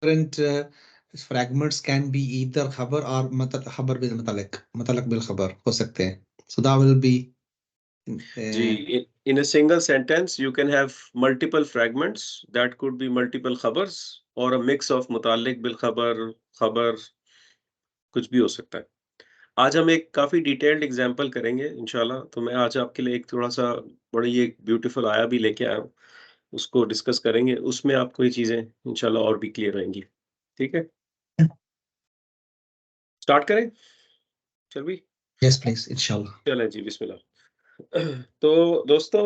different fragments can be either khabar or khabar bil mutalak bil khabar हो सकते हैं. So that will be in a single sentence, you can have multiple fragments that could be multiple khabars or a mix of mutalik bil khabar, कुछ भी हो सकता है. आज हम एक काफी डिटेल्ड एग्जांपल करेंगे इंशाल्लाह. तो मैं आज आपके लिए एक थोड़ा सा बड़ी एक ब्यूटीफुल आया भी लेके आया हूँ. उसको डिस्कस करेंगे. उसमें आपको ये चीजें इंशाल्लाह और भी क्लियर रहेंगी. ठीक है, स्टार्ट करें. चल भी. yes please inshallah. चलें जी, बिस्मिल्लाह. तो दोस्तों,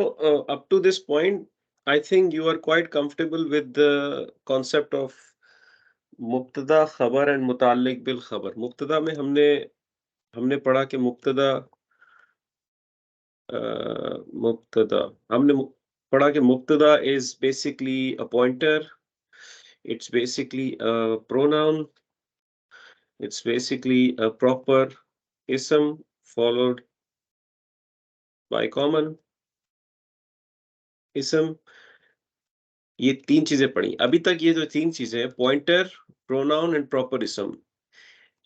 up to this point, I think you are quite comfortable with the concept of मुब्तदा खबर एंड मुताल्लिक बिल खबर. मुब्तदा में हमने पढ़ा कि पढ़ा कि मुब्तदा is basically a pointer, it's basically a pronoun, it's basically a proper ism followed by common ism. ये तीन चीजें पढ़ी अभी तक. ये जो तीन चीजें हैं, पॉइंटर, प्रोनाउन एंड प्रॉपर इसम,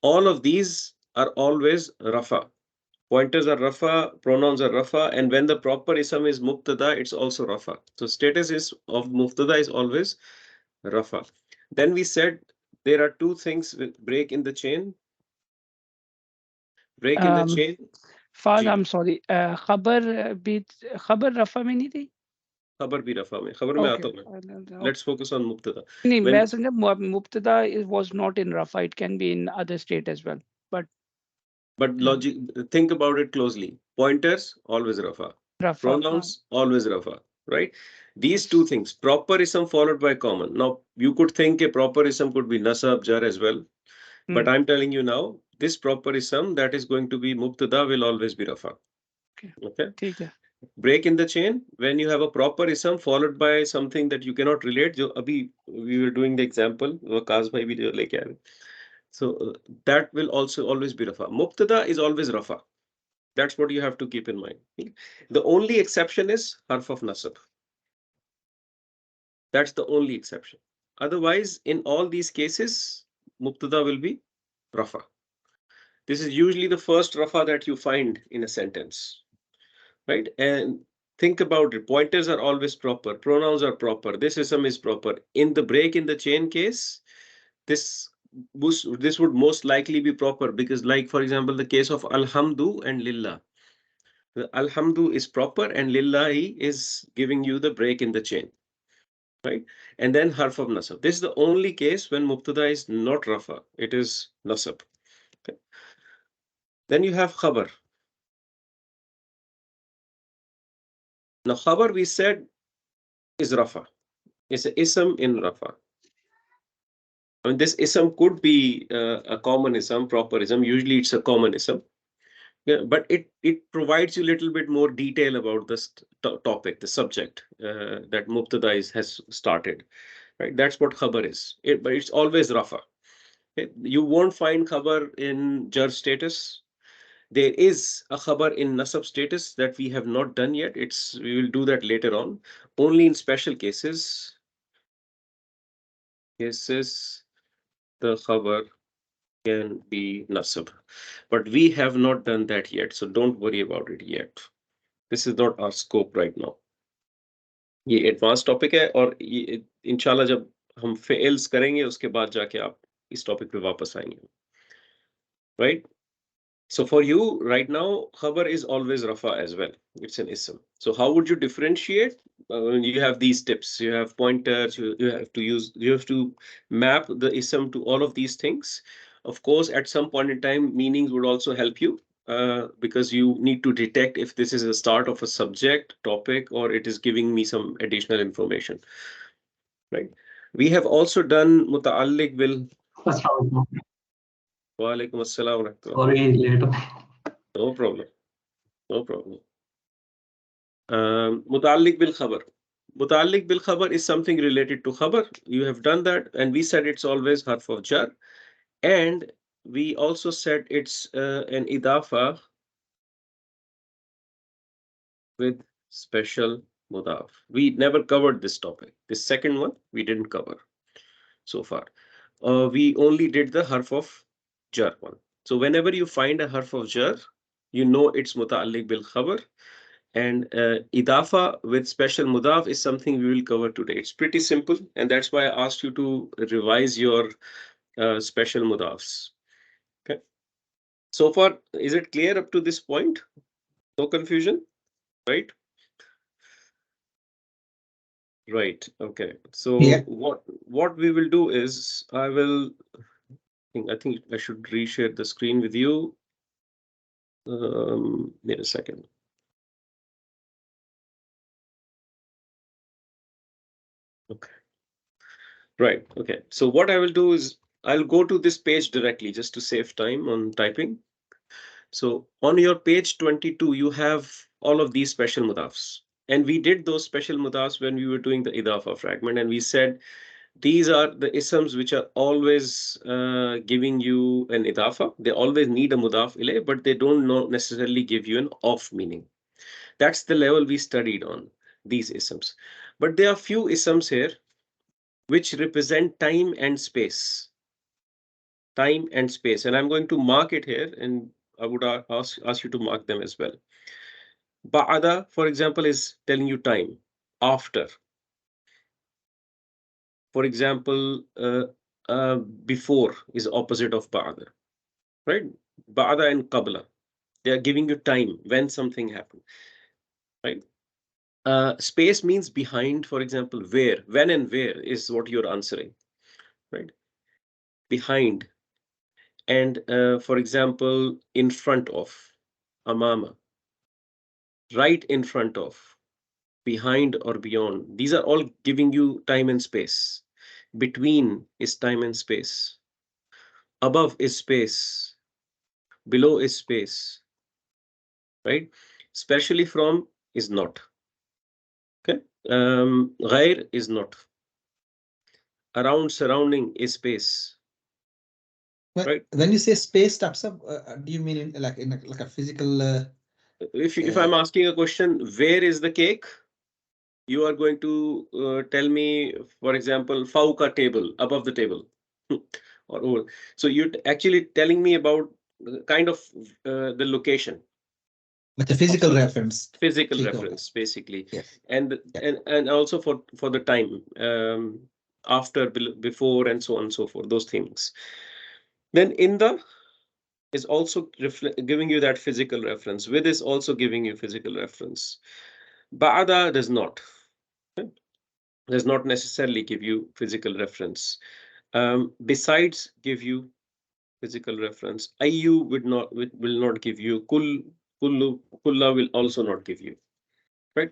all of these are always rafa. Pointers are rafa, pronouns are rafa, and when the proper ism is mubtada, it's also rafa. So status is of mubtada is always rafa. Then we said there are two things with break in the chain. Break in the chain. Faz, I'm sorry. खबर रफा में नहीं थी. खबर भी रफा में, खबर में आता हूँ. Let's focus on mubtada. नहीं, मैं समझा मुब्तदा was not in rafa. It can be in other state as well. But logic, think about it closely. Pointers always rafa. Pronouns always rafa. Right? These two things, proper ism followed by common. Now you could think a proper ism could be nasab, jar as well. But I'm telling you now, this proper ism that is going to be mubtada will always be rafa. Okay. Break in the chain, when you have a proper ism followed by something that you cannot relate. जो अभी we were doing the example, Waqas भाई भी जो लेके आए. So that will also always be rafa. Mubtada is always rafa. That's what you have to keep in mind. The only exception is harf of nasab. That's the only exception. Otherwise, in all these cases, mubtada will be rafa. This is usually the first rafa that you find in a sentence, right? And think about it. Pointers are always proper. Pronouns are proper. This ism is proper. In the break in the chain case, this would most likely be proper because, like, for example, the case of alhamdu and lillah. The alhamdu is proper and lillahi is giving you the break in the chain, right? And then harf of nasab. This is the only case when mubtada is not rafa. It is nasab. Okay. Then you have khabar. Now khabar, we said, is rafa. It's an ism in rafa. I mean, this ism could be a common ism, proper ism. Usually it's a common ism. Yeah, but it provides you a little bit more detail about this topic, the subject that mubtada has started. Right? That's what khabar is. But it's always rafa. Okay? You won't find khabar in jar status. There is a khabar in nasab status that we have not done yet. We will do that later on. Only in special cases. The khabar can be nasab, but we have not done that yet, so don't worry about it yet. This is not our scope right now. ये advance topic है और ये इंशाल्लाह जब हम fails करेंगे उसके बाद जाके आप इस टॉपिक पे वापस आएंगे. Right? So for you right now, khabar is always rafa as well. It's an ism. So how would you differentiate? You have these tips. You have pointers. You have to map the ism to all of these things. Of course, at some point in time, meanings would also help you because you need to detect if this is a start of a subject, topic, or it is giving me some additional information. Right? We have also done muta'alliq bil. Walaikum assalam. Sorry, later. No problem. No problem. Muta'alliq bil khabar. Muta'alliq bil khabar is something related to khabar. You have done that, and we said it's always harf of jar. And we also said it's an idafa with special mudaf. We never covered this topic. This second one we didn't cover so far. we only did the harf of jar one. So whenever you find a harf of jar, you know it's muta'alliq bil khabar. And idafa with special mudaf is something we will cover today. It's pretty simple, and that's why I asked you to revise your special mudafs. Okay. So far, is it clear up to this point? No confusion, right? Right. Okay. So Yeah. what we will do is I think I should reshare the screen with you. Wait a second. Okay. Right. Okay. So what I will do is I'll go to this page directly just to save time on typing. So on your page 22, you have all of these special mudafs. And we did those special mudafs when we were doing the idafa fragment, and we said these are the isms which are always giving you an idafa. They always need a mudaf ilay, but they don't necessarily give you an off meaning. That's the level we studied on these isms. But there are few isms here which represent time and space. Time and space. And I'm going to mark it here, and I would ask you to mark them as well. Ba'ada, for example, is telling you time. After. For example, before is opposite of ba'ada. Right? Ba'ada and qabla. They are giving you time when something happened. Right? Space means behind, for example, where. When and where is what you're answering. Right? Behind. And for example, in front of. Amama. Right in front of. Behind or beyond. These are all giving you time and space. Between is time and space. Above is space. Below is space. Right? Especially from is not. Okay. Ghair is not. Around, surrounding is space. Right? When you say space, do you mean like a physical? If I'm asking a question, where is the cake? You are going to tell me, for example, fauka table, above the table. or over. So you're actually telling me about kind of the location. Like a physical reference. Physical reference, basically. Yes. And Yeah. and also for the time, after, before, and so on and so forth, those things. Then in the is also giving you that physical reference. With is also giving you physical reference. Ba'ada does not. Okay? Does not necessarily give you physical reference. Besides give you physical reference. Ayu will not give you. Kulla will also not give you. Right?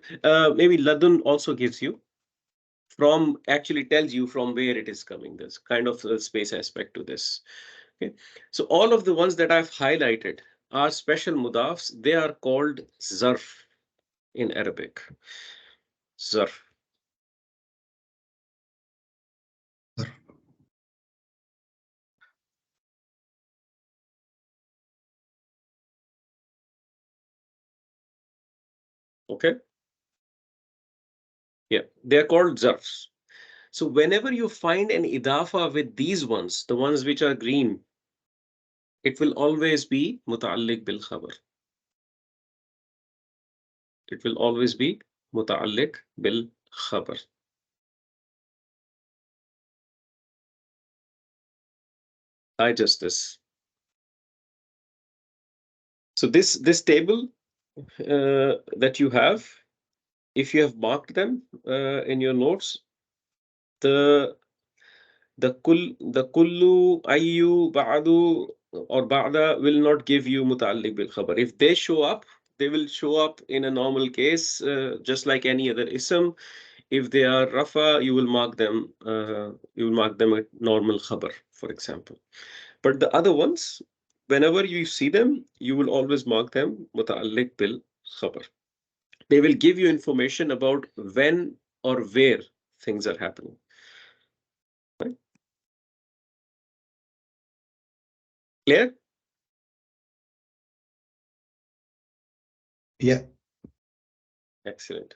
Maybe ladun also gives you. From actually tells you from where it is coming. There's kind of a space aspect to this. Okay. So all of the ones that I've highlighted are special mudafs. They are called zarf in Arabic. Zarf. Okay. Yeah, they're called zarfs. So whenever you find an idafa with these ones, the ones which are green, it will always be muta'alliq bil khabar. It will always be muta'alliq bil khabar. Digest this. So this table that you have, if you have marked them in your notes, the kullu, ayyu, ba'du, or ba'da will not give you muta'alliq bil khabar. If they show up, they will show up in a normal case, just like any other ism. If they are rafa, you will mark them. You will mark them a normal khabar, for example. But the other ones, whenever you see them, you will always mark them muta'alliq bil khabar. They will give you information about when or where things are happening. Right? Clear? Yeah. Excellent.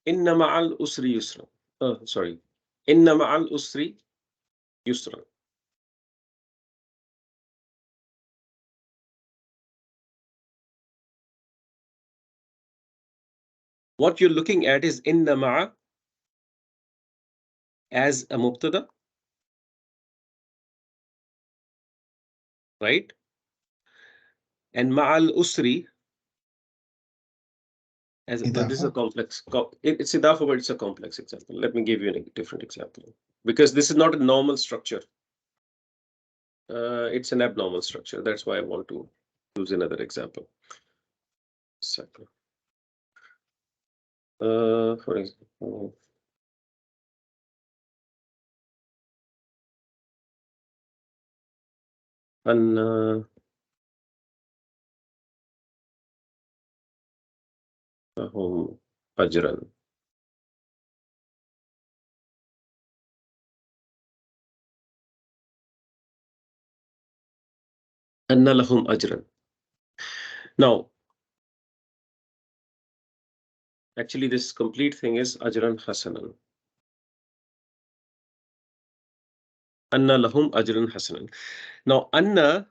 Inna ma'al usri yusra. Sorry. Inna ma'al usri yusra. What you're looking at is inna ma'a as a mubtada, right? And ma'al usri as this is a complex. It's idafa, but it's a complex example. Let me give you a different example because this is not a normal structure. It's an abnormal structure. That's why I want to use another example. Second. For example, anna lahum ajran. Anna lahum ajran. Now, actually, this complete thing is ajran hasanan. Anna lahum ajran hasanan. Now, anna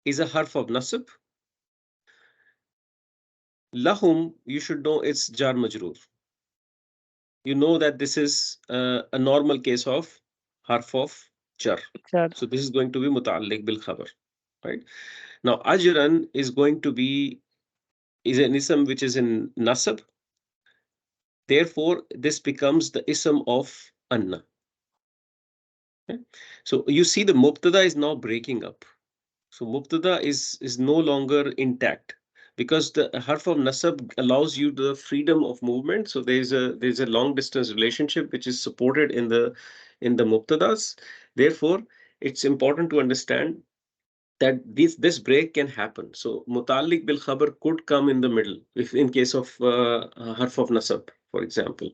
is a harf of nasab. Lahum, you should know it's jar majroor. You know that this is a normal case of harf of jar. So this is going to be muta'alliq bil khabar, right? Now, ajran is going to be an ism which is in nasab. Therefore, this becomes the ism of anna. Okay? So you see the mubtada is now breaking up. So mubtada is no longer intact because the harf of nasab allows you the freedom of movement. So there's a long distance relationship which is supported in the mubtadas. Therefore, it's important to understand that this break can happen. So muta'alliq bil khabar could come in the middle if in case of harf of nasab, for example,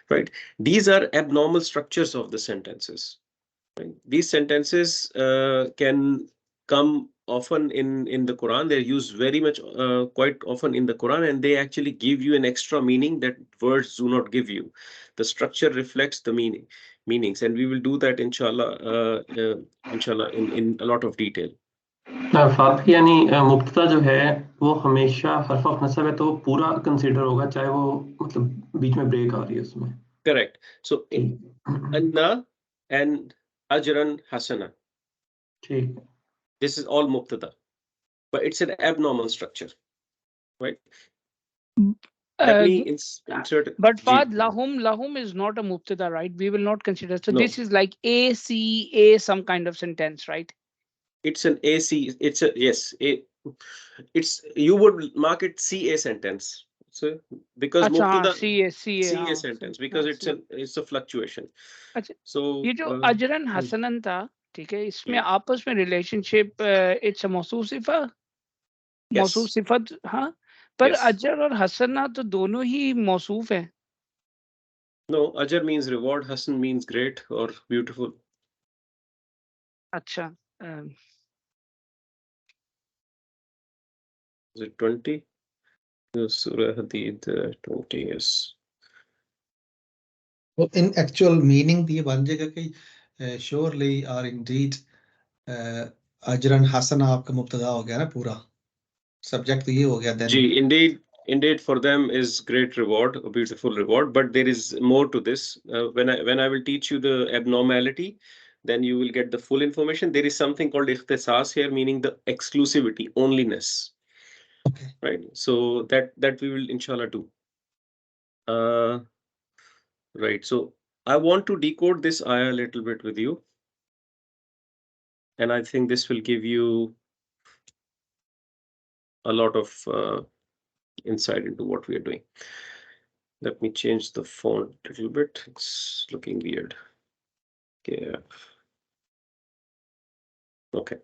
right? These are abnormal structures of the sentences. Right? These sentences can come often in the Quran. They're used very much quite often in the Quran, and they actually give you an extra meaning that words do not give you. The structure reflects the meanings, and we will do that inshallah in a lot of detail. फात यानी मुब्तदा जो है वो हमेशा हर्फ of नसब है तो वो पूरा कंसीडर होगा चाहे वो मतलब बीच में ब्रेक आ रही है उसमें. Correct. So anna and ajran hasana. ठीक. This is all mubtada, but it's an abnormal structure, right? Let me insert. But Fad, lahum is not a mubtada, right? We will not consider. So this is like A, C, A, some kind of sentence, right? It's an AC. It's a yes. It's you would mark it CA sentence. So because mubtada CA sentence because it's a fluctuation. So ये जो अजरन हसनन था, ठीक है, इसमें आपस में relationship it's a मौसूफ सिफा, मौसूफ सिफत, हाँ, पर अजर और हसना तो दोनों ही मौसूफ हैं. No, Ajar means reward, Hasan means great or beautiful. अच्छा. Is it 20? Surah Hadid 20, yes. Well, in actual meaning, the बन जाएगा कि surely or indeed अजरन हसना आपका मुब्तदा हो गया ना पूरा. Subject तो ये हो गया then. जी, indeed for them is great reward, a beautiful reward, but there is more to this. When I will teach you the abnormality, then you will get the full information. There is something called ikhtisas here, meaning the exclusivity, onlyness. Okay. Right. So that we will inshallah do. Right. So I want to decode this ayah a little bit with you. And I think this will give you a lot of insight into what we are doing. Let me change the font a little bit. It's looking weird. Okay. Okay.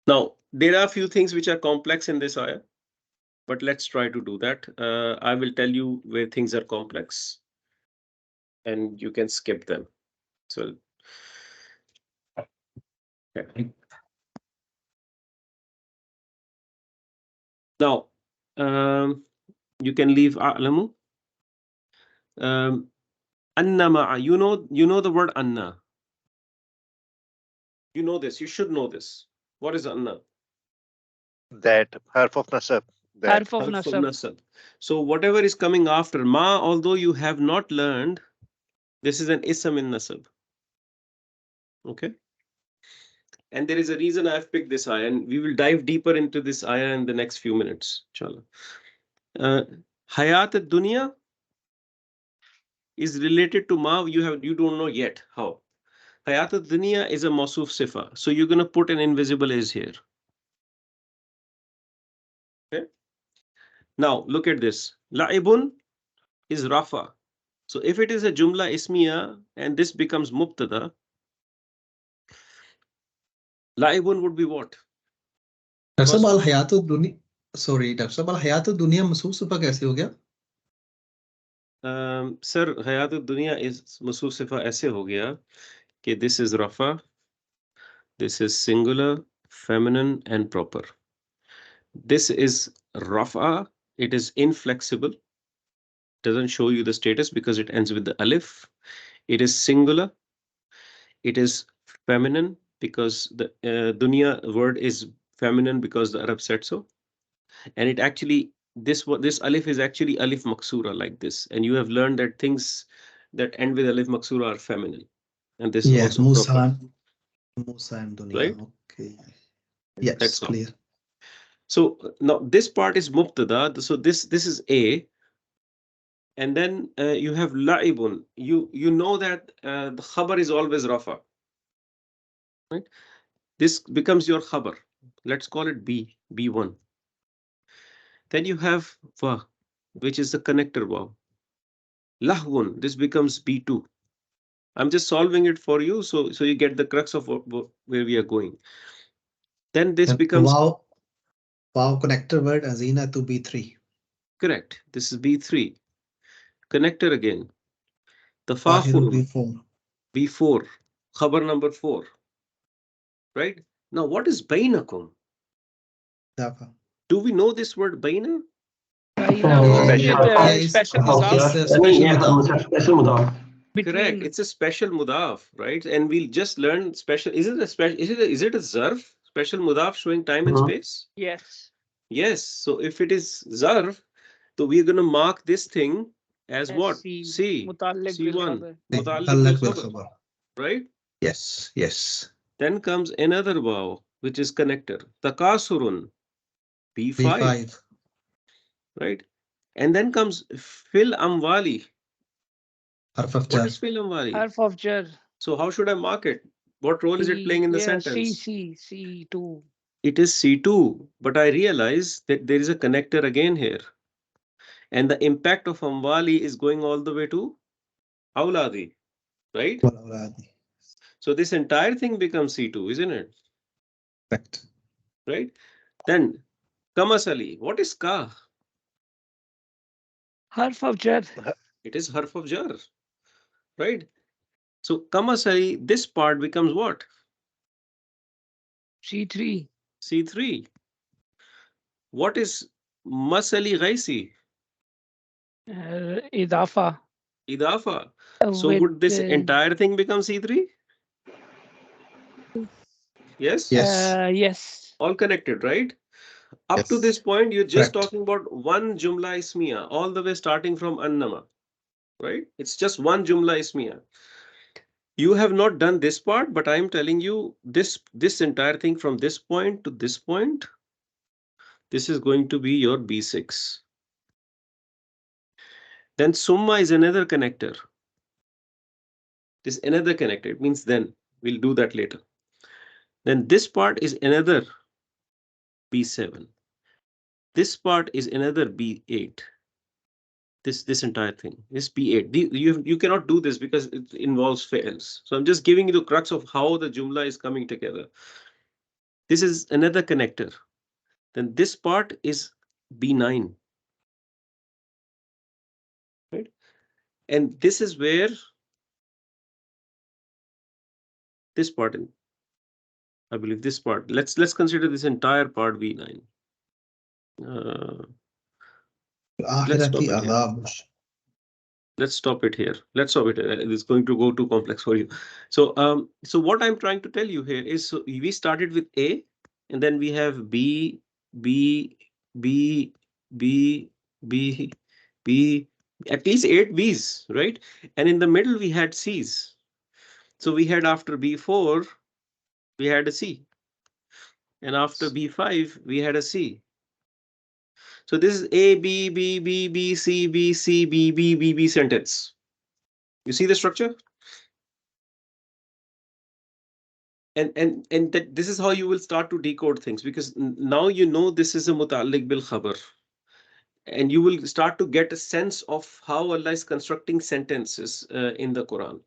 Now, there are a few things which are complex in this ayah, but let's try to do that. I will tell you where things are complex and you can skip them. So, okay. Now, You can leave a'lamu. Anna ma'a. You know the word anna. You know this. You should know this. What is anna? That harf of nasab. That Harf of Harf of nasab. nasab. So whatever is coming after ma, although you have not learned, this is an ism in nasab. Okay. And there is a reason I have picked this ayah, and we will dive deeper into this ayah in the next few minutes, inshallah. Hayat ad-dunya is related to ma. You don't know yet how. Hayat ad-dunya is a mawsuf sifa. So you're gonna put an invisible is here. Okay. Now look at this. La'ibun is rafa. So if it is a jumla ismiyah and this becomes mubtada, la'ibun would be what? Doctor साहब अल हयात दुनिया, sorry doctor साहब, अल हयात दुनिया मसूफ सिफा कैसे हो गया? Sir हयात दुनिया इस मसूफ सिफा ऐसे हो गया कि this is rafa, this is singular, feminine and proper. This is rafa, it is inflexible, doesn't show you the status because it ends with the alif. It is singular, it is feminine because the dunya word is feminine because the Arab said so, and it actually this alif is actually alif maksura like this, and you have learned that things that end with alif maksura are feminine, and this Yeah, is also proper, Musa and dunya. right? Okay. Yes, That's clear. So now this part is mubtada. So this is A, and then you have la'ibun. You know that the khabar is always rafa, right? This becomes your khabar. Let's call it B1. Then you have wa, which is the connector waw. Lahwun, this becomes B2. I'm just solving it for you so you get the crux of where we are going. Then this becomes wow connector word azina to B3. correct. This is B3. Connector again. The Tahirul fa'fun B4. B4. Khabar number 4. Right? Now what is bainakum? Dafa. Do we know this word baina? Special mudaf. Special mudaf. Correct. It's a special mudaf, right? And we'll just learn special. Is it a special? Is it a zarf? Special mudaf showing time and space? Yes. Yes. So if it is zarf, so we're going to mark this thing as what? C. Muta'alliq bil C1. khabar. Muta'alliq bil khabar. Right? Yes. Then comes another waw, which is connector. Takasurun. B5. Right? And then comes fil amwali. Harf of What jar. is fil amwali? Harf of jar. So how should I mark it? What role is it playing in the sentence? C2. It is C2, but I realize that there is a connector again here. And the impact of amwali is going all the way to awladi, right? So this entire thing becomes C2, isn't it? Correct. Right? Then kamasali. What is ka? Harf of jar. It is harf of jar, right? So kamasali, this part becomes what? C3. C3. What is masali ghaisi? Idafa. Idafa. So would this entire thing become C3? Yes? Yes. All connected, right? Up to this point, you're just talking about one Jumla Ismiyah, all the way starting from Annama, right? It's just one Jumla Ismiyah. You have not done this part, but I'm telling you this entire thing from this point to this point, this is going to be your B6. Then Summa is another connector. This is another connector. It means then. We'll do that later. Then this part is another B7. This part is another B8. This entire thing is P8. You cannot do this because it involves fails. So I'm just giving you the crux of how the Jumla is coming together. This is another connector. Then this part is B9. Right? And this is where this part in, I believe this part. Let's consider this entire part B9. आखिरती अज़ाब. Let's stop it here. Let's stop it. It's going to go too complex for you. So, so what I'm trying to tell you here is, so we started with A, and then we have B, B, B, B, B, B, at least 8 B's, right? And in the middle we had C's. So we had after B4, we had a C. And after B5, we had a C. So this is A, B, B, B, B, C, B, C, B, B, B, B sentence. You see the structure? And that this is how you will start to decode things, because now you know this is a muta'alliq bil khabar, and you will start to get a sense of how Allah is constructing sentences in the Quran.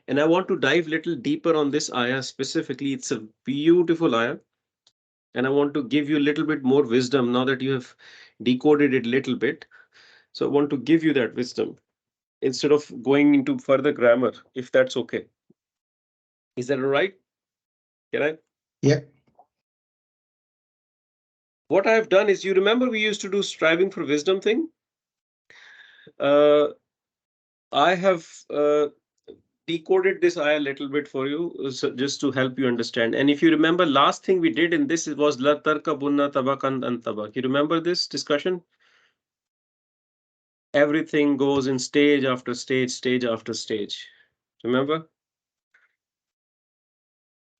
And I want to dive a little deeper on this ayah specifically. It's a beautiful ayah, and I want to give you a little bit more wisdom now that you have decoded it a little bit. So I want to give you that wisdom instead of going into further grammar, if that's okay. Is that all right? Can I? Yeah. What I have done is, you remember we used to do striving for wisdom thing? I have decoded this ayah a little bit for you, so just to help you understand. And if you remember, last thing we did in this was la tarkabunna tabakan an tabak. You remember this discussion? Everything goes in stage after stage, stage after stage. Remember?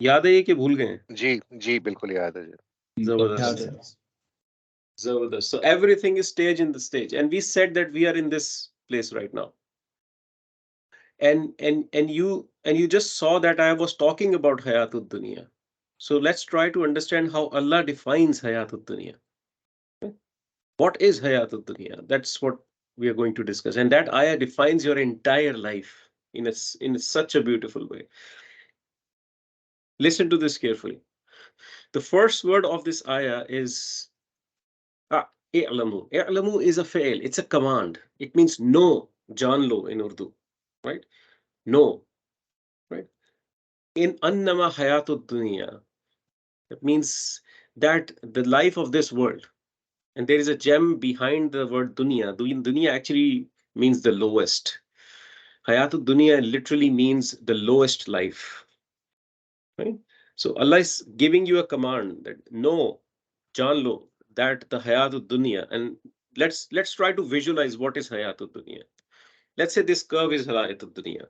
याद है ये कि भूल गए? जी बिल्कुल याद है जी. Zabardast. Zabardast. So everything is stage in the stage, and we said that we are in this place right now. And you just saw that I was talking about hayatud dunya. So let's try to understand how Allah defines hayatud dunya. What is hayatud dunya? That's what we are going to discuss, and that ayah defines your entire life in such a beautiful way. Listen to this carefully. The first word of this ayah is i'lamu. I'lamu is a fail. It's a command. It means no, John Lo in Urdu, right? No, right? In annama hayatud dunya, that means that the life of this world, and there is a gem behind the word dunya. Dunya actually means the lowest. Hayatud dunya literally means the lowest life, right? So Allah is giving you a command that no, John Lo, that the hayatud dunya, and let's try to visualize what is hayatud dunya. Let's say this curve is hayatud dunya.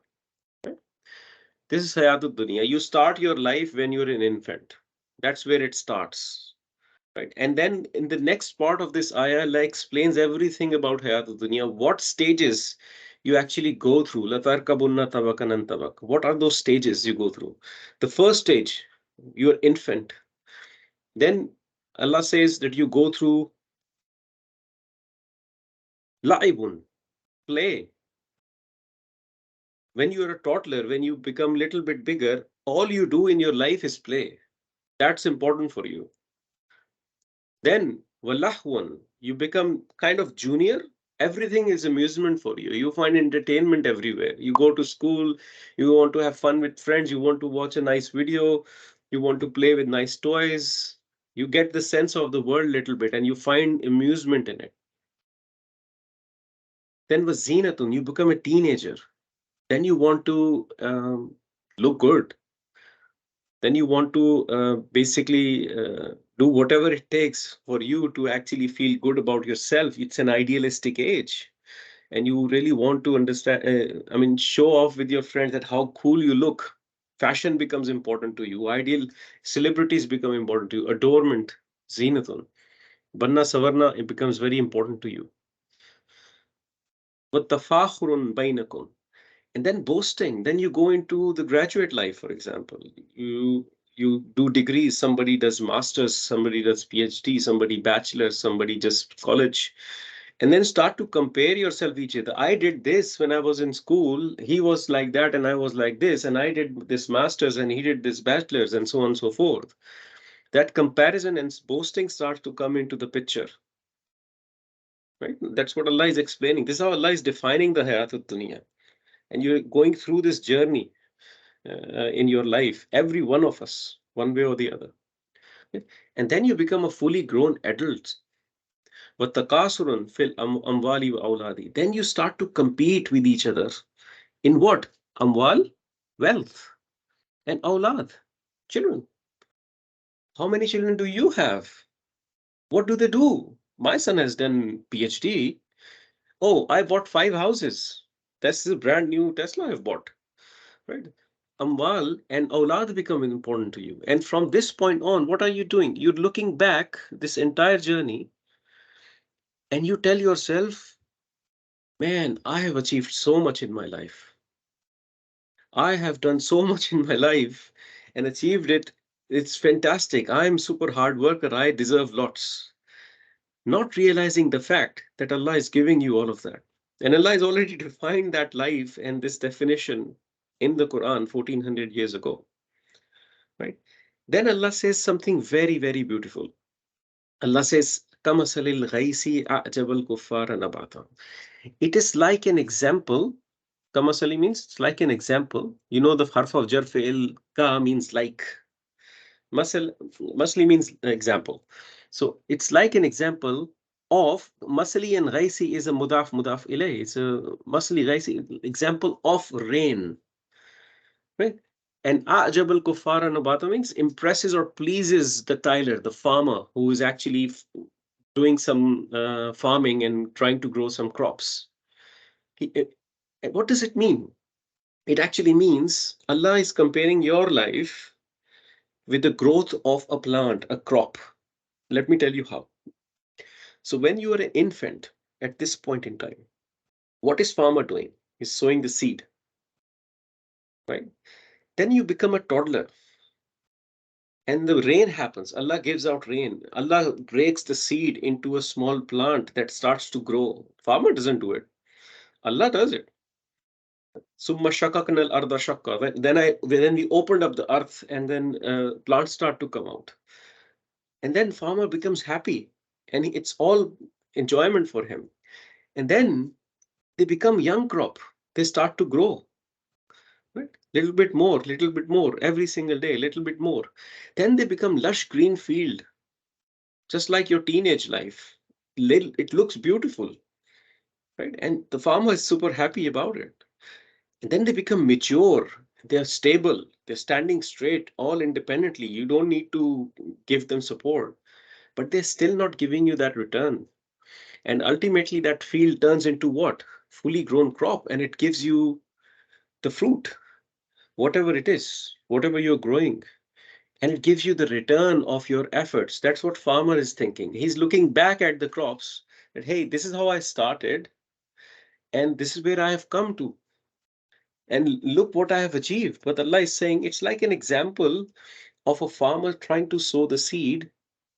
Right? This is hayatud dunya. You start your life when you're an infant. That's where it starts. Right. And then in the next part of this ayah, Allah explains everything about hayatul dunya, what stages you actually go through. La tarkabunna tabakan an tabak. What are those stages you go through? The first stage, you're infant. Then Allah says that you go through la'ibun, play. When you're a toddler, when you become a little bit bigger, all you do in your life is play. That's important for you. Then walahwan, you become kind of junior. Everything is amusement for you. You find entertainment everywhere. You go to school, you want to have fun with friends, you want to watch a nice video, you want to play with nice toys. You get the sense of the world a little bit and you find amusement in it. Then wazinatun, you become a teenager. Then you want to look good. Then you want to basically do whatever it takes for you to actually feel good about yourself. It's an idealistic age. And you really want to understand, show off with your friends that how cool you look. Fashion becomes important to you. Ideal celebrities become important to you. Adornment, zinatun. Banna savarna, it becomes very important to you. وَالتَّفَاخُرٌ بَيْنَكُمْ. And then boasting. Then you go into the graduate life, for example. You do degrees. Somebody does masters, somebody does PhD, somebody bachelor, somebody just college. And then start to compare yourself each other. I did this when I was in school. He was like that and I was like this. And I did this masters and he did this bachelor's and so on and so forth. That comparison and boasting starts to come into the picture. Right? That's what Allah is explaining. This is how Allah is defining the hayatul dunya. And you're going through this journey in your life, every one of us, one way or the other. And then you become a fully grown adult. وَتَقَاسُرٌ فِي الْأَمْوَالِ وَأَوْلَادِ. Then you start to compete with each other. In what? Amwal, wealth, and awlad, children. How many children do you have? What do they do? My son has done PhD. Oh, I bought 5 houses. That's a brand new Tesla I've bought. Right? Amwal and awlad become important to you. And from this point on, what are you doing? You're looking back this entire journey and you tell yourself, man, I have achieved so much in my life. I have done so much in my life and achieved it. It's fantastic. I'm super hard worker. I deserve lots. Not realizing the fact that Allah is giving you all of that. And Allah has already defined that life and this definition in the Quran 1400 years ago. Right? Then Allah says something very, very beautiful. Allah says, Kamasalil ghaisi a'jabal kuffara nabata. It is like an example. Kamasali means it's like an example. You know the harf of jar fi'il ka means like. Masli means example. So it's like an example of masli, and ghaisi is a mudaf ilayh. It's a masli ghaisi example of rain. Right? And a'jabal kuffara nabata means impresses or pleases the tiler, the farmer who is actually doing some farming and trying to grow some crops. What does it mean? It actually means Allah is comparing your life with the growth of a plant, a crop. Let me tell you how. So when you are an infant at this point in time, what is farmer doing? He's sowing the seed, right? Then you become a toddler and the rain happens. Allah gives out rain. Allah breaks the seed into a small plant that starts to grow. Farmer doesn't do it. Allah does it. Summa shakakna al-arda shakka. Then we opened up the earth and then plants start to come out. And then farmer becomes happy and it's all enjoyment for him. And then they become young crop. They start to grow. Right? Little bit more, every single day, little bit more. Then they become lush green field. Just like your teenage life. It looks beautiful. Right? And the farmer is super happy about it. And then they become mature. They're stable. They're standing straight, all independently. You don't need to give them support. But they're still not giving you that return. And ultimately, that field turns into what? Fully grown crop. And it gives you the fruit, whatever it is, whatever you're growing. And it gives you the return of your efforts. That's what farmer is thinking. He's looking back at the crops that, hey, this is how I started. And this is where I have come to. And look what I have achieved. But Allah is saying it's like an example of a farmer trying to sow the seed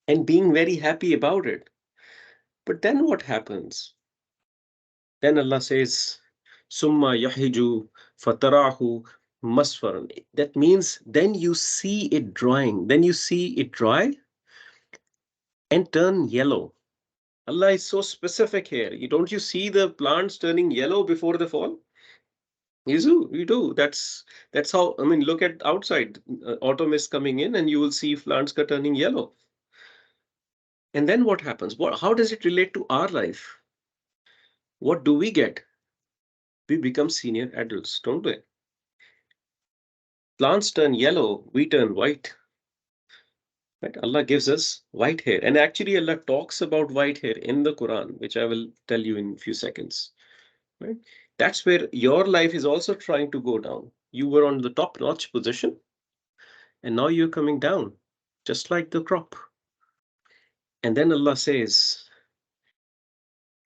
and being very happy about it. But then what happens? Then Allah says, Summa yahiju fatarahu masfaran. That means then you see it drying. Then you see it dry and turn yellow. Allah is so specific here. Don't you see the plants turning yellow before the fall? You do. That's how, I mean, look at outside. Autumn is coming in and you will see plants turning yellow. And then what happens? How does it relate to our life? What do we get? We become senior adults, don't we? Plants turn yellow, we turn white. Right? Allah gives us white hair. And actually Allah talks about white hair in the Quran, which I will tell you in a few seconds. Right? That's where your life is also trying to go down. You were on the top-notch position, and now you're coming down, just like the crop. And then Allah says,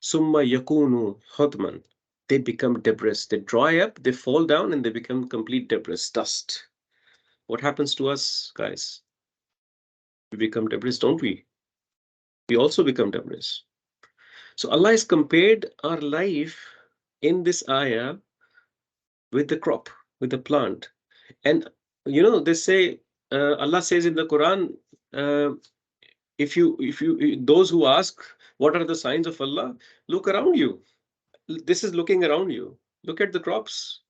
Summa yakunu hudman. They become debris. They dry up, they fall down, and they become complete debris, dust. What happens to us, guys? We become debris, don't we? We also become debris. So Allah has compared our life in this ayah with the crop, with the plant. And they say, Allah says in the Quran, if you those who ask what are the signs of Allah, look around you. This is looking around you. Look at the crops,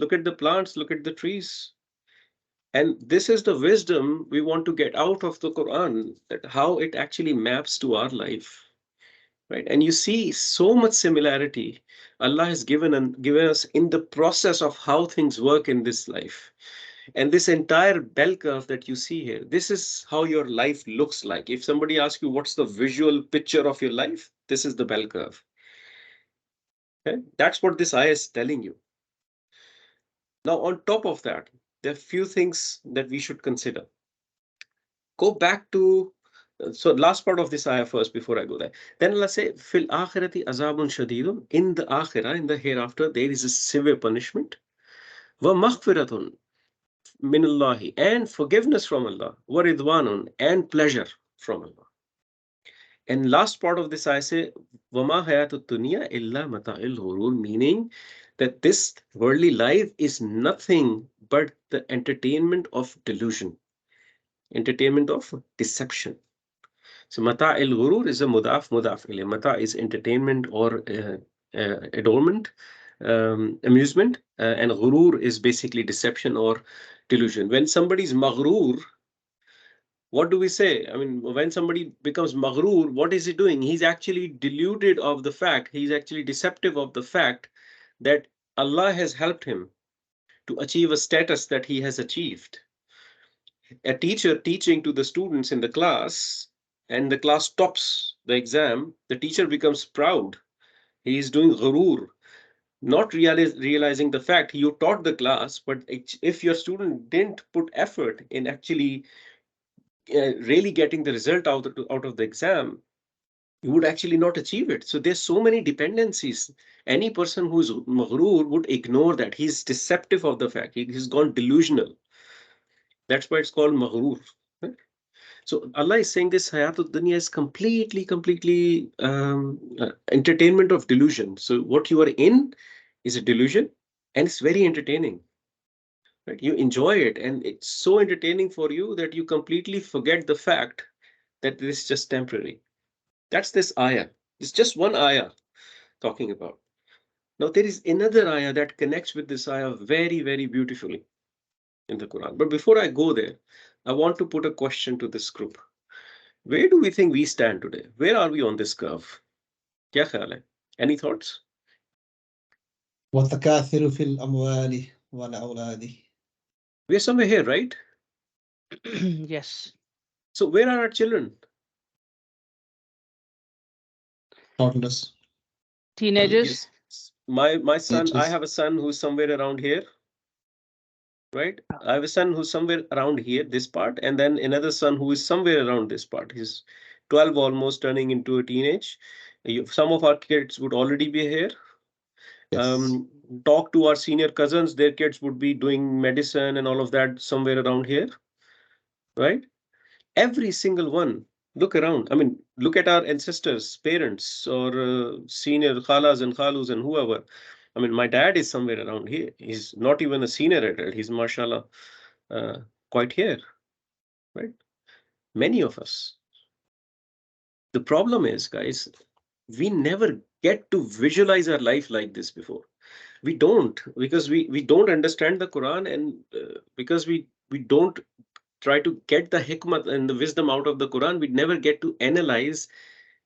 look at the plants, look at the trees. And this is the wisdom we want to get out of the Quran, that how it actually maps to our life. right? And you see so much similarity Allah has given us in the process of how things work in this life. And this entire bell curve that you see here, this is how your life looks like. If somebody asks you what's the visual picture of your life, this is the bell curve. Okay? That's what this ayah is telling you. Now, on top of that, there are few things that we should consider. Go back to, so last part of this ayah first before I go there. Then Allah say, Fil akhirati azabun shadidun. In the akhirah, in the hereafter, there is a severe punishment. Wa maghfiratun minallahi, and forgiveness from Allah. Wa ridwanun, and pleasure from Allah. And last part of this ayah say, Wama hayatut dunya illa mata'il ghurur, meaning that this worldly life is nothing but the entertainment of delusion, entertainment of deception. So mata'il ghurur is a mudaf ilayh. Mata is entertainment or adornment, amusement, and ghurur is basically deception or delusion. When somebody is maghrur, what do we say? I mean, when somebody becomes maghrur, what is he doing? He's actually deluded of the fact, he's actually deceptive of the fact that Allah has helped him to achieve a status that he has achieved. A teacher teaching to the students in the class, and the class tops the exam, the teacher becomes proud. He is doing ghurur, not realizing the fact you taught the class, but if your student didn't put effort in actually really getting the result out of the exam, you would actually not achieve it. So there's so many dependencies. Any person who's maghrur would ignore that. He's deceptive of the fact. He's gone delusional. That's why it's called maghrur. Right? So Allah is saying this hayatul dunya is completely entertainment of delusion. So what you are in is a delusion, and it's very entertaining. Right? You enjoy it, and it's so entertaining for you that you completely forget the fact that this is just temporary. That's this ayah. It's just one ayah talking about. Now there is another ayah that connects with this ayah very, very beautifully in the Quran. But before I go there, I want to put a question to this group. Where do we think we stand today? Where are we on this curve? Kya khayal hai? Any thoughts? وَتَكَاثِرُ فِي الْأَمْوَالِ وَالْأَوْلَادِ. We are somewhere here, right? Yes. So where are our children? Toddlers. Teenagers. Yes. My son, I Teenagers. have a son who's somewhere around here, right? I have a son who's somewhere around here, this part, and then another son who is somewhere around this part. He's 12, almost turning into a teenage. Some of our kids would already be here. Yes. Talk to our senior cousins, their kids would be doing medicine and all of that somewhere around here, right? Every single one. Look around. I mean, look at our ancestors, parents, or senior khalas and khalus and whoever. I mean, my dad is somewhere around here. He's not even a senior adult. He's, mashallah, quite here, right? Many of us. The problem is, guys, we never get to visualize our life like this before. We don't, because we don't understand the Quran, and because we don't try to get the hikmah and the wisdom out of the Quran, we never get to analyze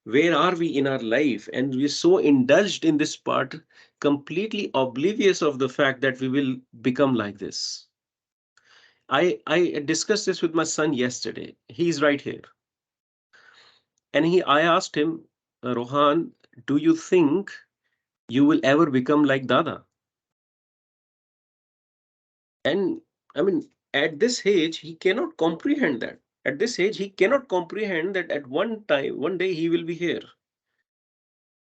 where are we in our life, and we're so indulged in this part, completely oblivious of the fact that we will become like this. I discussed this with my son yesterday. He's right here. And I asked him, Rohan, do you think you will ever become like Dada? And I mean, at this age, he cannot comprehend that. At this age, he cannot comprehend that at one day, he will be here.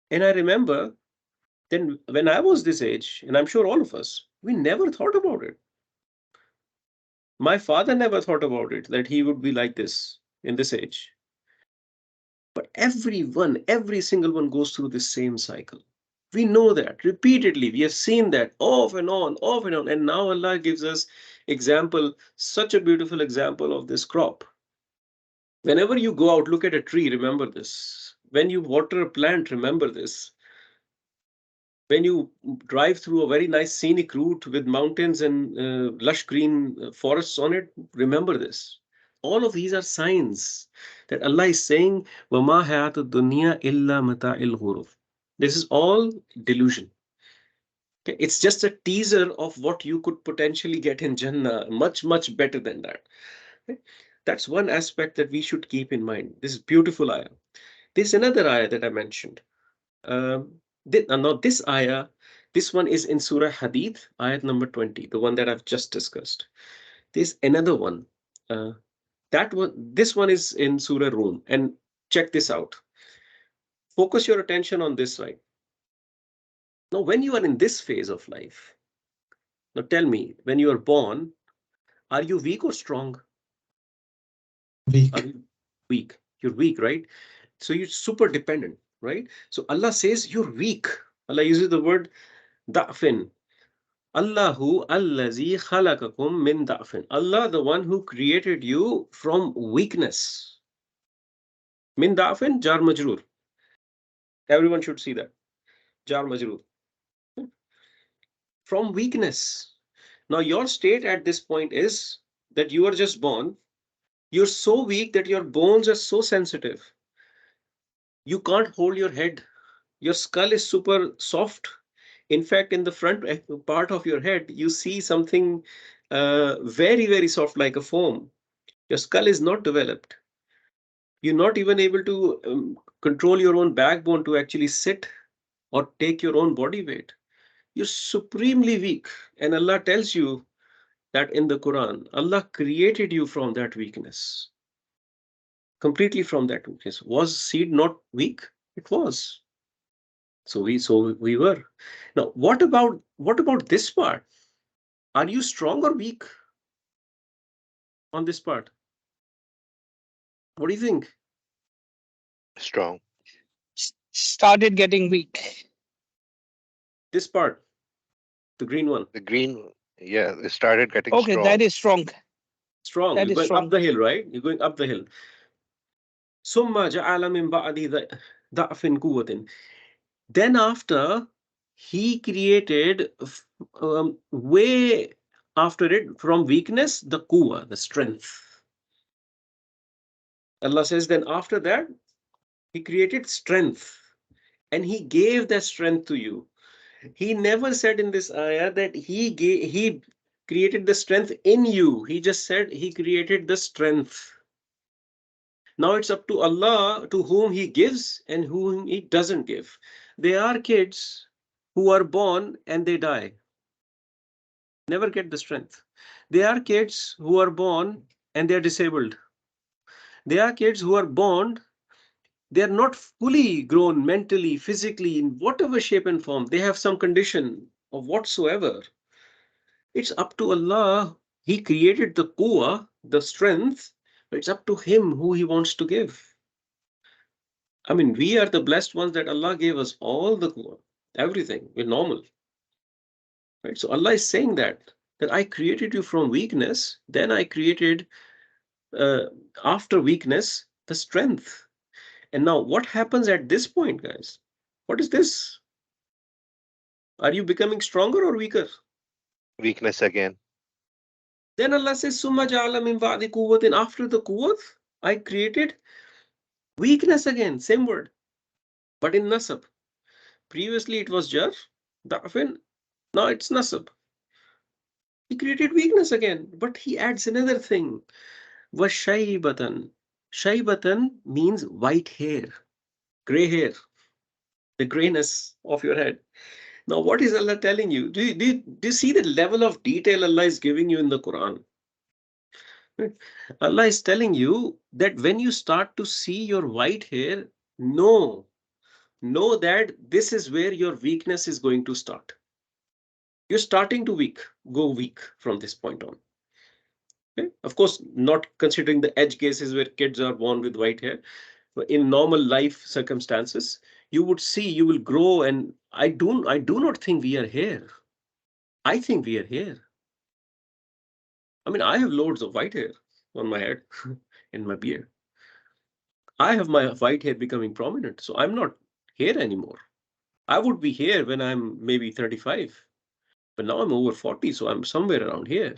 And I remember then when I was this age, and I'm sure all of us, we never thought about it. My father never thought about it, that he would be like this in this age. But every single one goes through this same cycle. We know that repeatedly. We have seen that off and on. And now Allah gives us such a beautiful example of this crop. Whenever you go out, look at a tree, remember this. When you water a plant, remember this. When you drive through a very nice scenic route with mountains and lush green forests on it, remember this. All of these are signs that Allah is saying, وَمَا حَيَاةُ الدُّنْيَا إِلَّا مَتَاعِ الْغُرُورِ. This is all delusion. Okay? It's just a teaser of what you could potentially get in Jannah, much, much better than that. Okay? That's one aspect that we should keep in mind. This is beautiful ayah. There's another ayah that I mentioned. Not this ayah. This one is in Surah Hadid, ayat number 20, the one that I've just discussed. There's another one. This one is in Surah Rum. And check this out. Focus your attention on this side. Now, when you are in this phase of life, now tell me, when you are born, are you weak or strong? Weak. Are you weak? You're weak, right? So you're super dependent, right? So Allah says you're weak. Allah uses the word da'fin. Allahu allazi khalaqakum min da'fin. Allah, the one who created you from weakness. Min da'fin, jar majroor. Everyone should see that. Jar majroor. From weakness. Now your state at this point is that you are just born. You're so weak that your bones are so sensitive. You can't hold your head. Your skull is super soft. In fact, in the front part of your head, you see something very, very soft like a foam. Your skull is not developed. You're not even able to control your own backbone to actually sit or take your own body weight. You're supremely weak. And Allah tells you that in the Quran, Allah created you from that weakness. Completely from that weakness. Was seed not weak? It was. So we were. Now, what about this part? Are you strong or weak on this part? What do you think? Strong. Started getting weak. This part, the green one. The green, yeah, it started getting Okay, strong. that is strong. Strong. That You're is going strong. up the hill, right? You're going up the hill. Summa ja'ala min ba'di da'fin quwwatin. Then after, he created way after it from weakness, the quwwa, the strength. Allah says, then after that, he created strength. And he gave that strength to you. He never said in this ayah that he created the strength in you. He just said he created the strength. Now it's up to Allah to whom he gives and whom he doesn't give. There are kids who are born and they die. Never get the strength. There are kids who are born and they are disabled. There are kids who are born, they are not fully grown mentally, physically, in whatever shape and form. They have some condition of whatsoever. It's up to Allah. He created the quwwah, the strength, but it's up to him who he wants to give. I mean, we are the blessed ones that Allah gave us all the quwwah, everything. We're normal. Right? So Allah is saying that I created you from weakness, then I created after weakness, the strength. And now what happens at this point, guys? What is this? Are you becoming stronger or weaker? Weakness again. Then Allah says, Summa ja'ala min ba'di quwwatin. After the quwwat, I created weakness again. Same word, but in nasab. Previously it was jar, da'fin. Now it's nasab. He created weakness again, but he adds another thing. Was shaybatan. Shaybatan means white hair, gray hair, the grayness of your head. Now, what is Allah telling you? Do you see the level of detail Allah is giving you in the Quran? Allah is telling you that when you start to see your white hair, know that this is where your weakness is going to start. You're starting to go weak from this point on. Okay? Of course, not considering the edge cases where kids are born with white hair. But in normal life circumstances, you would see, you will grow, and I do not think we are here. I think we are here. I mean, I have loads of white hair on my head, in my beard. I have my white hair becoming prominent, so I'm not here anymore. I would be here when I'm maybe 35, but now I'm over 40, so I'm somewhere around here.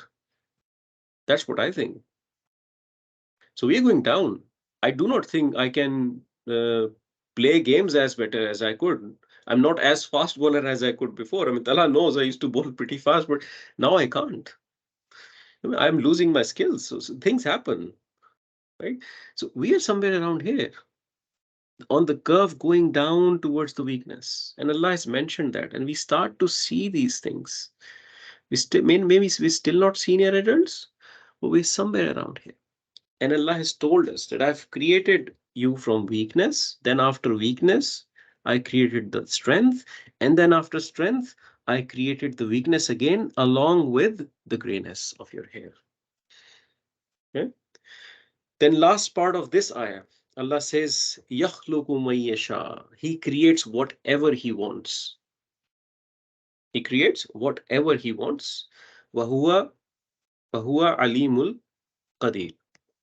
That's what I think. So we are going down. I do not think I can play games as better as I could. I'm not as fast bowler as I could before. I mean, Allah knows I used to bowl pretty fast, but now I can't. I mean, I'm losing my skills. So things happen, right? So we are somewhere around here on the curve going down towards the weakness. And Allah has mentioned that. And we start to see these things. We still, maybe we're still not senior adults, but we're somewhere around here. And Allah has told us that I've created you from weakness. Then after weakness, I created the strength. And then after strength, I created the weakness again, along with the grayness of your hair. Okay? Then last part of this ayah, Allah says, يَخْلُقُ مَن يَشَاءُ. He creates whatever He wants. He creates whatever He wants. وَهُوَ عَلِيمُ الْقَدِيرُ.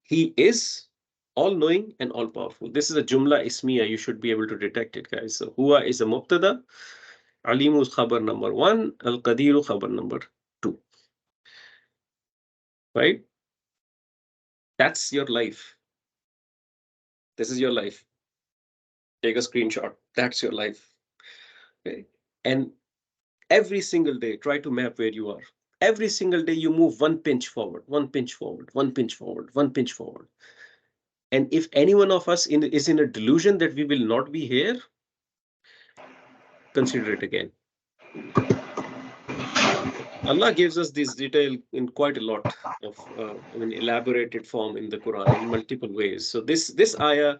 He is all-knowing and all-powerful. This is a Jumla Ismiyah. You should be able to detect it, guys. So, Huwa is a Mubtada. Alimu is khabar number 1. Al-Qadiru khabar number 2. Right? That's your life. This is your life. Take a screenshot. That's your life. Okay? And every single day, try to map where you are. Every single day, you move 1 pinch forward, 1 pinch forward, 1 pinch forward, 1 pinch forward. And if any one of us is in a delusion that we will not be here, consider it again. Allah gives us this detail in quite a lot of elaborated form in the Quran in multiple ways. So this ayah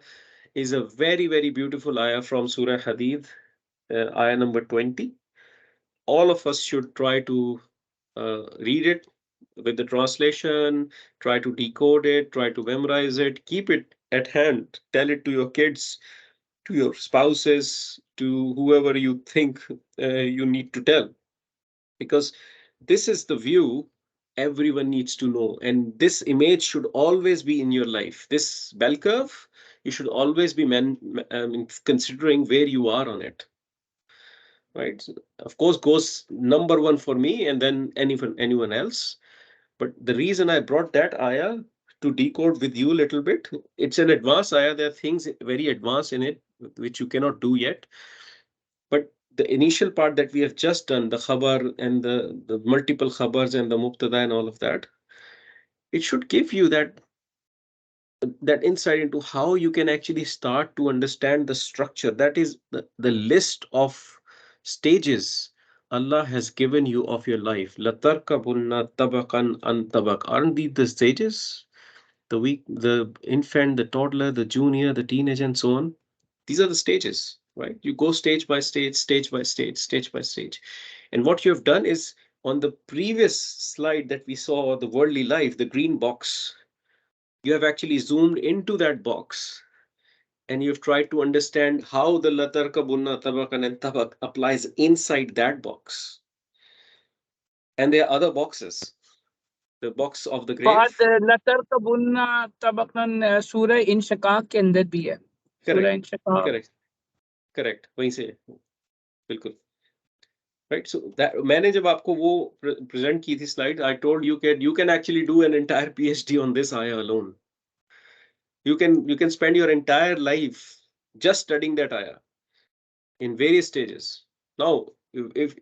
is a very, very beautiful ayah from Surah Hadid, ayah number 20. All of us should try to read it with the translation, try to decode it, try to memorize it, keep it at hand, tell it to your kids, to your spouses, to whoever you think you need to tell. Because this is the view everyone needs to know. And this image should always be in your life. This bell curve, you should always be considering where you are on it. Right? So of course, goes number 1 for me and then anyone else. But the reason I brought that ayah to decode with you a little bit, it's an advanced ayah. There are things very advanced in it, which you cannot do yet. But the initial part that we have just done, the khabar and the multiple khabars and the mubtada and all of that, it should give you that insight into how you can actually start to understand the structure. That is the list of stages Allah has given you of your life. لَتَرْكَبُنَّ طَبَقًا عَنْ طَبَقٍ. Aren't these the stages? The weak, the infant, the toddler, the junior, the teenager, and so on. These are the stages, right? You go stage by stage, stage by stage, stage by stage. And what you have done is, on the previous slide that we saw, the worldly life, the green box, you have actually zoomed into that box and you've tried to understand how the latarkabunna tabakan and tabak applies inside that box. And there are other boxes. The box of the grave. latarkabunna tabaqan surah Inshaqaq के अंदर भी है. Surah Inshaqaq. Correct. वहीं से बिल्कुल. Right. So that मैंने जब आपको वो present की थी slide, I told you you can actually do an entire PhD on this ayah alone. You can spend your entire life just studying that ayah in various stages. Now, if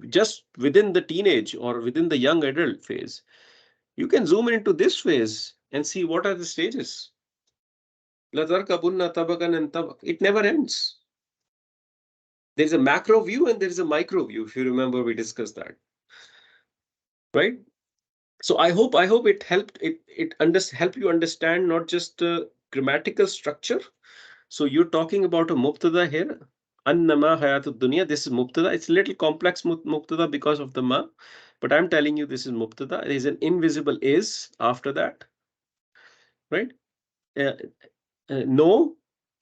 just within the teenage or within the young adult phase, you can zoom into this phase and see what are the stages. It never ends. There's a macro view and there's a micro view. If you remember, we discussed that, right? So I hope it helped help you understand not just the grammatical structure. So you're talking about a mubtada here. Annama hayatud dunya. This is mubtada. It's a little complex mubtada because of the ma, but I'm telling you this is mubtada. There is an invisible is after that, right? Know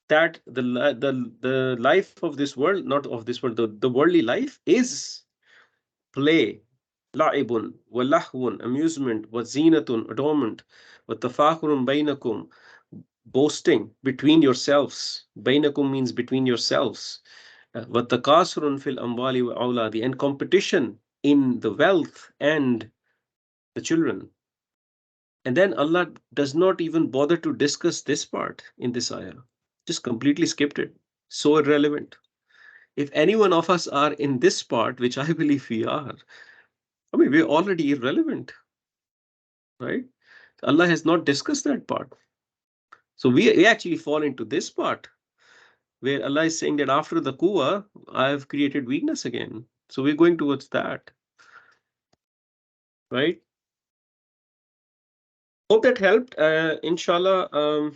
that the life of this world, not of this world, the worldly life is play, la'ibun, wa lahwun, amusement, wa zinatun, adornment, wa tafakhurun bainakum, boasting between yourselves. Bainakum means between yourselves. Wa takasurun fil amwali wa awladi, and competition in the wealth and the children. And then Allah does not even bother to discuss this part in this ayah. Just completely skipped it. So irrelevant. If any one of us are in this part, which I believe we are, I mean, we're already irrelevant, right? Allah has not discussed that part. So we actually fall into this part where Allah is saying that after the quwwah, I have created weakness again. So we're going towards that, right? Hope that helped. Inshallah.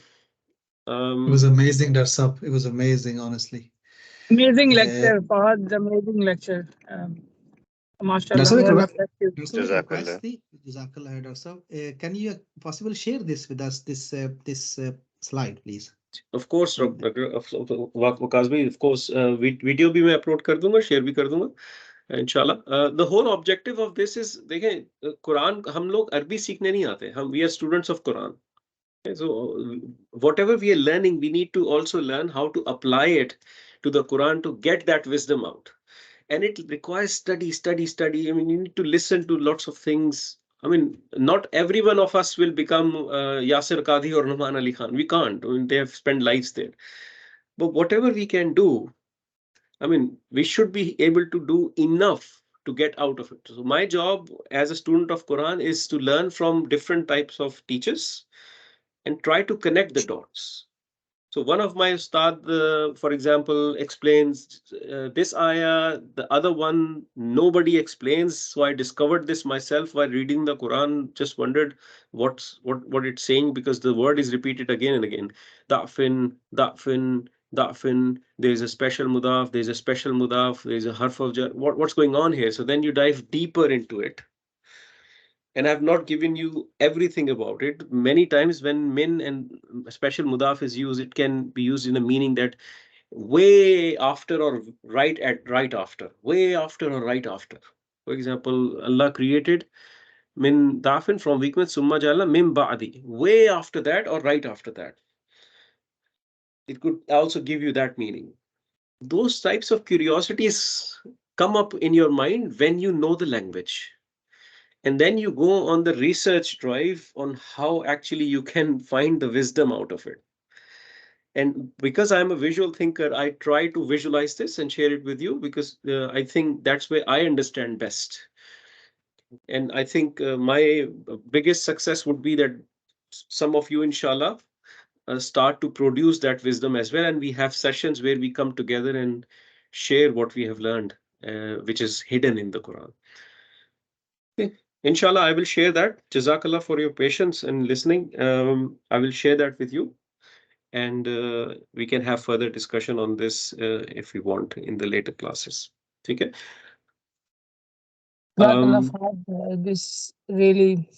It was amazing, Darsab. It was amazing, honestly. Amazing lecture, Fahad. Amazing lecture. MashaAllah. Darsab, May Allah bless you. Jazakallah, Darsab. Can you possibly share this with us, this slide, please? Of course, Waqas, of course, video भी मैं upload कर दूंगा, share भी कर दूंगा, inshallah. The whole objective of this is, देखें, Quran, हम लोग अरबी सीखने नहीं आते, we are students of Quran. Okay, so whatever we are learning, we need to also learn how to apply it to the Quran to get that wisdom out. And it requires study. I mean, you need to listen to lots of things. I mean, not every one of us will become Yasir Qadhi or Numan Ali Khan. We can't. I mean, they have spent lives there. But whatever we can do, I mean, we should be able to do enough to get out of it. So my job as a student of Quran is to learn from different types of teachers and try to connect the dots. So one of my ustad, for example, explains this ayah, the other one, nobody explains. So I discovered this myself while reading the Quran, just wondered what it's saying, because the word is repeated again and again. Da'fin, da'fin, da'fin, there's a special mudaf, there's a special mudaf, there's a harf of jar. What's going on here? So then you dive deeper into it. And I've not given you everything about it. Many times when min and special mudaf is used, it can be used in a meaning that way after or right after. Way after or right after. For example, Allah created min dafin from weakness, summa jalla min ba'di. Way after that or right after that. It could also give you that meaning. Those types of curiosities come up in your mind when you know the language. And then you go on the research drive on how actually you can find the wisdom out of it. And because I'm a visual thinker, I try to visualize this and share it with you, because I think that's where I understand best. And I think my biggest success would be that some of you, inshallah, start to produce that wisdom as well. And we have sessions where we come together and share what we have learned, which is hidden in the Quran. Okay. Inshallah, I will share that. Jazakallah for your patience and listening. I will share that with you, and we can have further discussion on this if we want in the later classes. Okay. This really,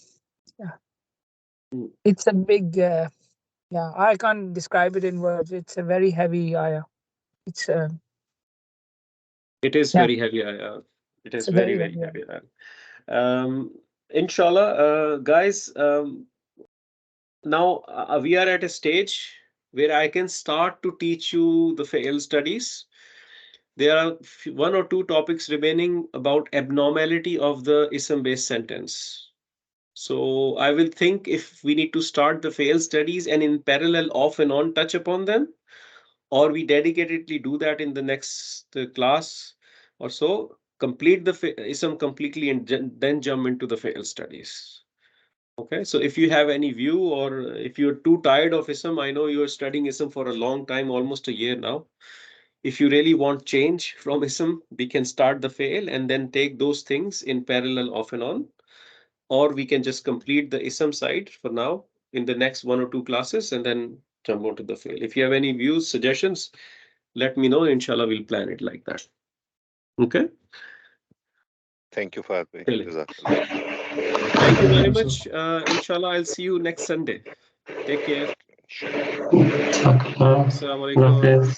it's a big, I can't describe it in words. It's a very heavy ayah. It is very heavy ayah. It is very heavy ayah. Inshallah, guys, now we are at a stage where I can start to teach you the fi'l studies. There are one or two topics remaining about abnormality of the ism-based sentence. So I will think if we need to start the fi'l studies and in parallel off and on touch upon them, or we dedicatedly do that in the next class or so. Complete the ism completely and then jump into the fi'l studies. Okay, so if you have any view, or if you're too tired of ism, I know you're studying ism for a long time, almost a year now. If you really want change from ism, we can start the fi'l and then take those things in parallel off and on. Or we can just complete the ism side for now in the next one or two classes and then jump onto the fi'l. If you have any views, suggestions, let me know. Inshallah, we'll plan it like that. Okay. Thank you, Fahad. Thank you very much. Inshallah, I'll see you next Sunday. Take care. Assalamu alaikum.